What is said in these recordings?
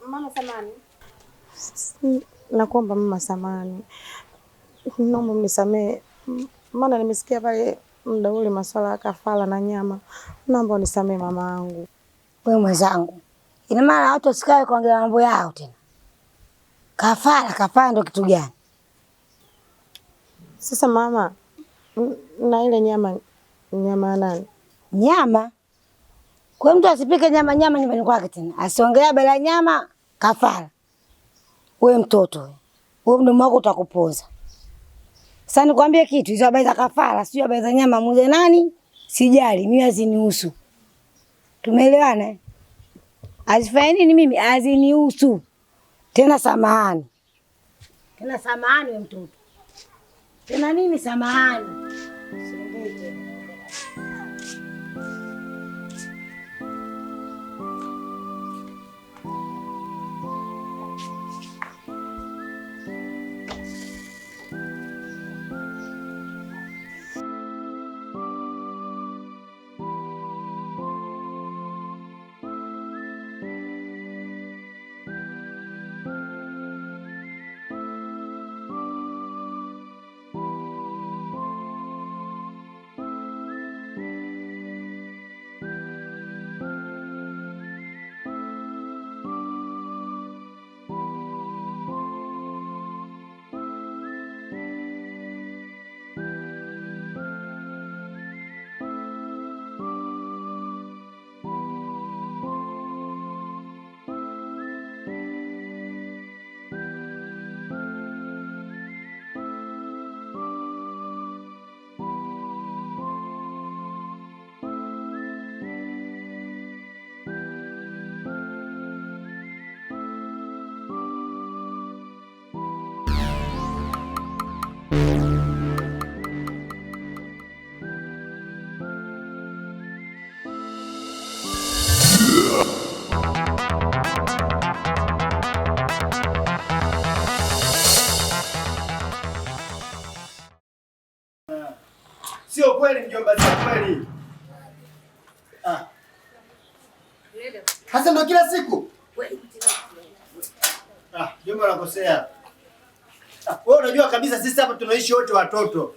Mama samani. Nakuomba mama samani. Naomba unisamehe. Maana nimesikia pale muda ule masuala ya kafara na nyama. Naomba unisamehe mama yangu. Wewe mwenzangu. Ina maana watu wasikae kuongea mambo yao tena. Kafara ndio kitu gani? Sasa mama, na ile nyama nani? Nyama? Kwa mtu asipike nyama nyumbani kwake tena. Asiongelea bela nyama kafara. Wewe mtoto. Wewe mdomo wako utakupoza. Sasa nikwambie kitu, hizo habari za kafara, sio habari za nyama muze nani? Sijali, mimi hazinihusu. Tumeelewana? Azifanye nini mimi? Hazinihusu. Tena samahani. Tena samahani wewe mtoto. Tena nini samahani? Sio kweli mjomba, sio kweli. Hasa ndo kila siku. Mjomba unakosea. Wewe unajua kabisa sisi hapa tunaishi wote watoto.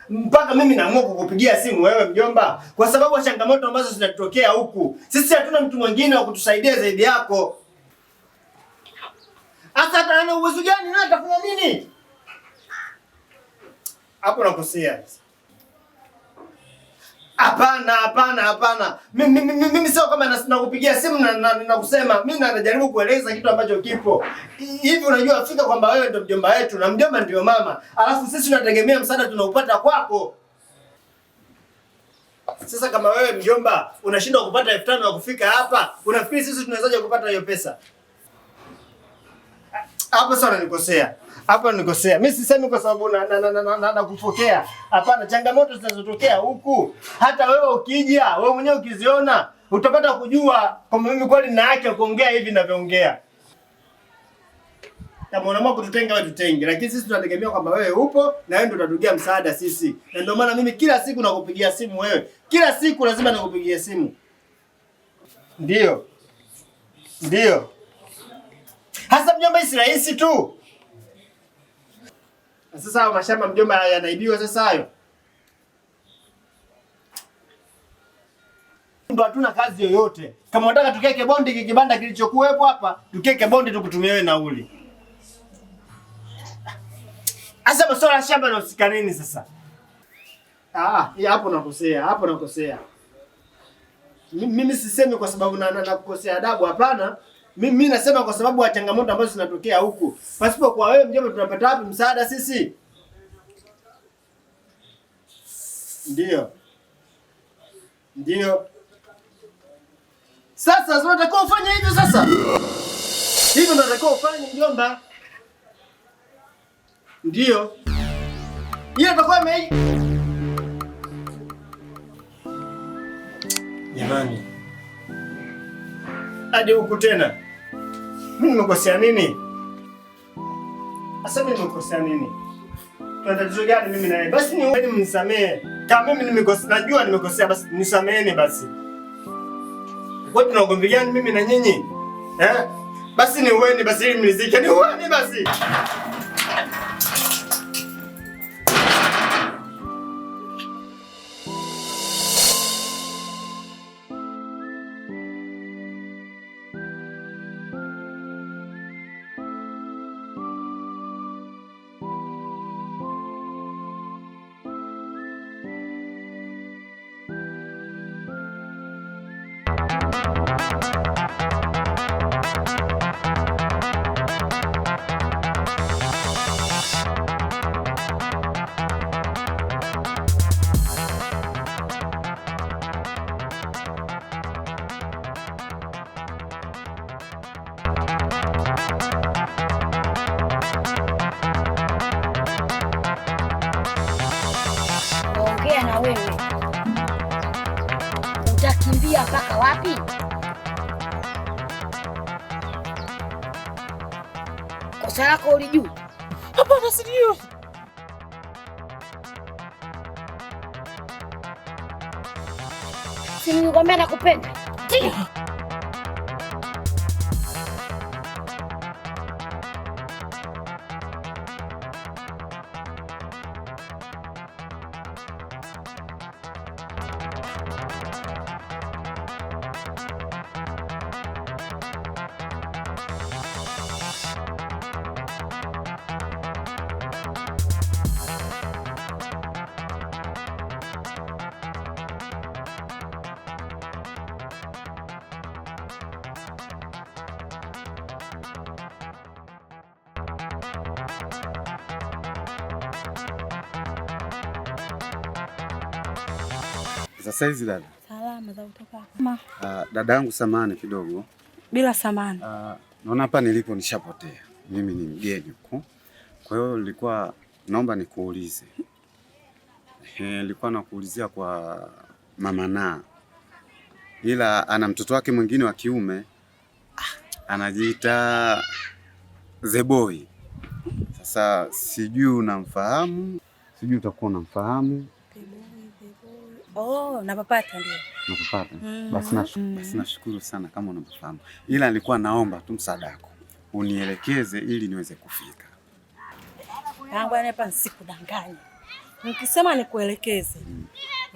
Mpaka mimi naamua kukupigia simu wewe mjomba kwa sababu ya changamoto ambazo zinatokea huku. Sisi hatuna mtu mwingine wa kutusaidia zaidi yako. Hasa ana uwezo gani na atafanya nini? Hapo nakosea. Hapana. Mimi sio kama nakupigia simu na kusema, mimi najaribu kueleza kitu ambacho kipo. Hivi unajua fika kwamba wewe ndio mjomba wetu na mjomba ndio mama. Alafu sisi tunategemea msaada tunaupata kwako. Sasa kama wewe mjomba unashindwa kupata 5,000 na kufika hapa, unafikiri sisi tunawezaje kupata hiyo pesa? Hapo sasa unanikosea. Hapa nikosea. Mimi sisemi kwa sababu na kufokea. Hapana, changamoto zinazotokea huku. Hata wewe ukija, wewe mwenyewe ukiziona, utapata kujua kwamba mimi kweli nina haki ya kuongea hivi ninavyoongea. Kama unaamua kututenga wewe tutenge, lakini sisi tunategemea kwamba wewe upo na wewe ndio utatugia msaada sisi. Na ndio maana mimi kila siku nakupigia simu wewe. Kila siku lazima nakupigia simu. Ndio. Hasa mjomba isi rahisi tu. Sasa hayo mashamba mjomba yanaibiwa sasa hayo. Ndio hatuna kazi yoyote. Kama unataka tukeke bondi kibanda kilichokuwepo hapa, tukeke bondi tukutumie wewe nauli. Asa masuala shamba yanahusika nini sasa? Hapo nakosea. Mimi sisemi kwa sababu nakukosea adabu, hapana. Mimi nasema kwa sababu ya changamoto ambazo zinatokea huku. Pasipo kwa wewe mjomba tunapata wapi msaada sisi? Ndio. Sasa unataka ufanye hivyo sasa? Hivyo ndio unataka ufanye mjomba. Ndio. Hiyo itakuwa Jamani. Hadi huku tena. Mimi nimekosea nini? Asa mimi nimekosea nini? Tuna tatizo gani mimi na yeye? Basi ni mnisamee. Kama mimi nimekosea, najua nimekosea, basi nisameeni basi. Kwa tuna ugomvi gani mimi na nyinyi? Basi ni uweni basi ili mlizike. Ni uweni basi. Ongea na wewe. Utakimbia mpaka wapi? Kosa lako ulijua? Hapana, sijui. Si nilikwambia nakupenda. Sasa hizi dada. Salama za kutoka. Dada yangu samani kidogo. Bila samani. Naona hapa nilipo nishapotea. Mimi ni mgeni huku. Kwa hiyo nilikuwa naomba nikuulize. Nilikuwa nakuulizia kwa mama Na. Ila ana mtoto wake mwingine wa kiume. Anajiita Zeboy. Sasa sijui unamfahamu, sijui utakuwa unamfahamu. Oh, napapata ndio. Napapata. Basi nashukuru sana kama unamfahamu. Ila nilikuwa naomba tu msaada wako. Unielekeze ili niweze kufika. Yangu hapa nisikudanganye. Nikisema nikuelekeze,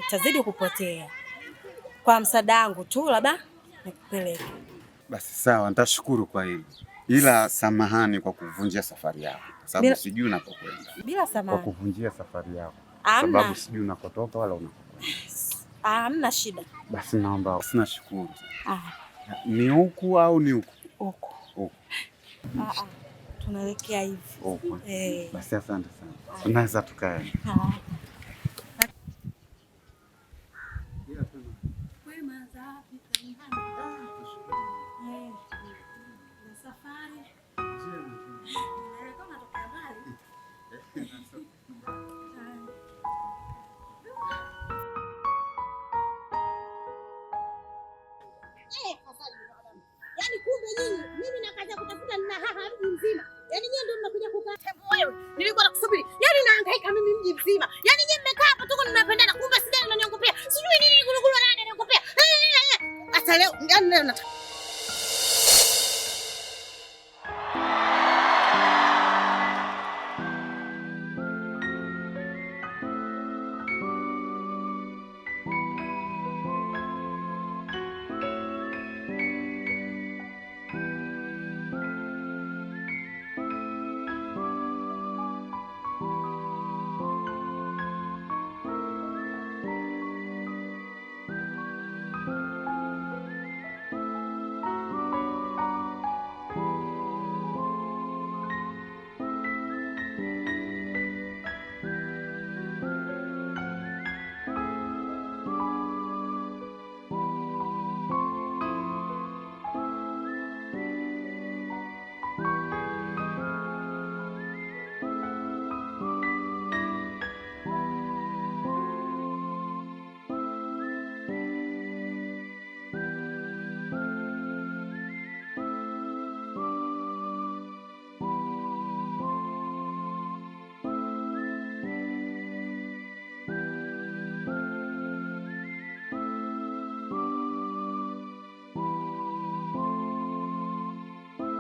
utazidi kupotea. Kwa msaada wangu tu labda nikupeleke. Basi sawa, nitashukuru kwa hilo. Ila samahani kwa kuvunjia safari yako. Sababu sijui unapokwenda. Bila samahani. Kwa kuvunjia safari yako. Amna. Sababu sijui unakotoka wala unakokwenda. Hamna shida. Basi naomba, nashukuru. Ni huku au ni huku? Huku. Huku. Tunaelekea hivi. Huku. Basi asante sana. Tunaweza tukae. Yaani kumbe nyinyi mimi na kazi ya kutafuta nina haha mji mzima. Yaani nyinyi ndio mnakuja kukaa tembo wewe. Nilikuwa nakusubiri. Yaani nahangaika mimi mji mzima. Yaani nyinyi mmekaa hapa tuko tunapendana kumbe sijui unaniongopea. Sijui nini gulugulu nani ananiongopea. Sasa leo nataka